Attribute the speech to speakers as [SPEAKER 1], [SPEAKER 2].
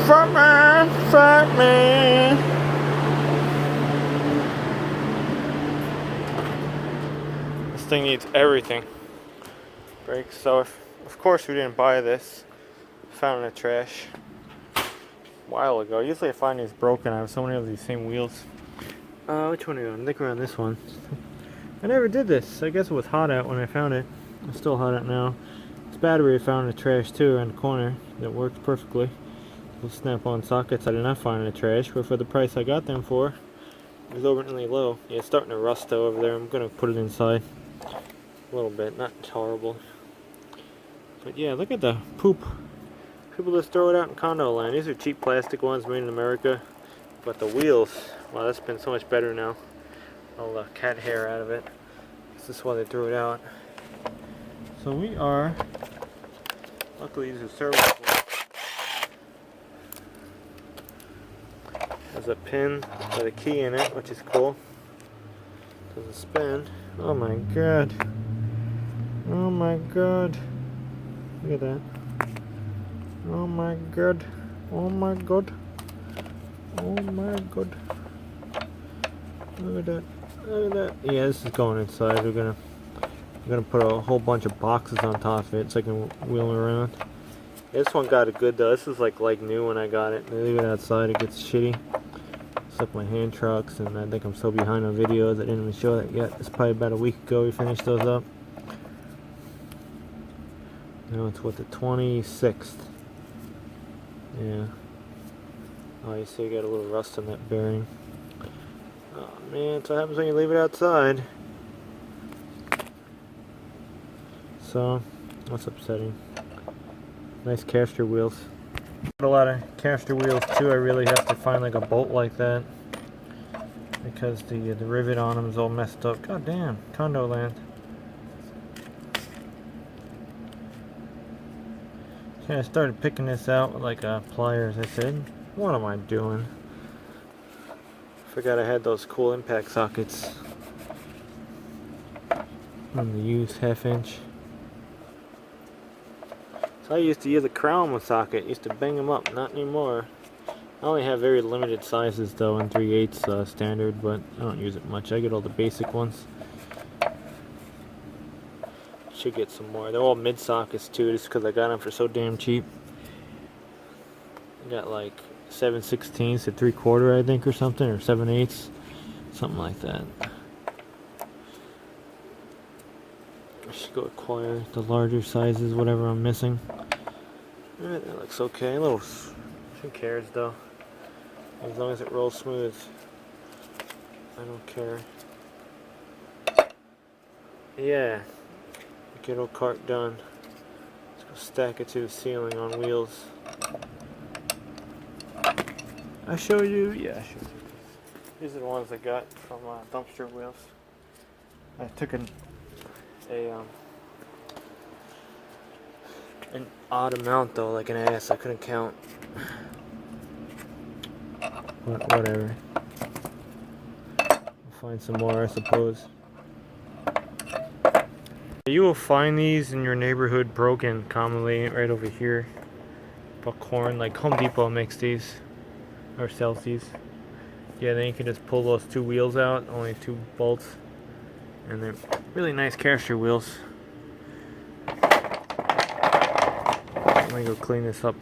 [SPEAKER 1] Fuck me. This thing needs everything. Brakes. So, of course, we didn't buy this. Found it in the trash a while ago. Usually, I find these broken. I have so many of these same wheels. Which one are you on? I think we're on this one. I never did this. I guess it was hot out when I found it. It's still hot out now. This battery I found in the trash too, around the corner. That works perfectly. Those snap-on sockets I did not find in the trash, but for the price I got them for, it was overly low. Yeah, it's starting to rust though over there. I'm gonna put it inside a little bit, not horrible. But yeah, look at the poop. People just throw it out in condo land. These are cheap plastic ones made in America, but the wheels, wow, that's been so much better now. All the cat hair out of it. This is why they threw it out. So we are, luckily these are serviceable. There's a pin with a key in it, which is cool. Doesn't spin. Oh my god. Oh my god. Look at that. Oh my god. Oh my god. Oh my god. Look at that. Look at that. Yeah, this is going inside. We're gonna put a whole bunch of boxes on top of it so I can wheel it around. This one got it good though. This is like new when I got it. They leave it outside, it gets shitty. It's like my hand trucks, and I think I'm so behind on videos. I didn't even show that yet. It's probably about a week ago we finished those up. Now it's what, the 26th. Yeah. Oh, you see, you got a little rust on that bearing. Oh man, that's what happens when you leave it outside. So, that's upsetting. Nice caster wheels. Got a lot of caster wheels too. I really have to find like a bolt like that because the rivet on them is all messed up. God damn, condo land. Okay, I started picking this out with like pliers. I said, what am I doing? Forgot I had those cool impact sockets on the used 1/2 inch. I used to use a crown socket, used to bang them up, not anymore. I only have very limited sizes though, in 3/8 standard, but I don't use it much. I get all the basic ones. Should get some more. They're all mid sockets too, just because I got them for so damn cheap. I got like 7/16 to 3/4, I think, or something, or 7/8, something like that. I should go acquire the larger sizes, whatever I'm missing. Alright, that looks okay. A little, who cares though? As long as it rolls smooth, I don't care. Yeah, Ghetto cart done. Let's go stack it to the ceiling on wheels. I show you? Yeah, I show you. These are the ones I got from dumpster wheels. I took an odd amount though, like an ass. I couldn't count. But whatever. I'll find some more, I suppose. You will find these in your neighborhood broken commonly right over here. Buckhorn, like Home Depot makes these or sells these. Yeah, then you can just pull those 2 wheels out, only 2 bolts, and they're really nice caster wheels. I'm gonna go clean this up.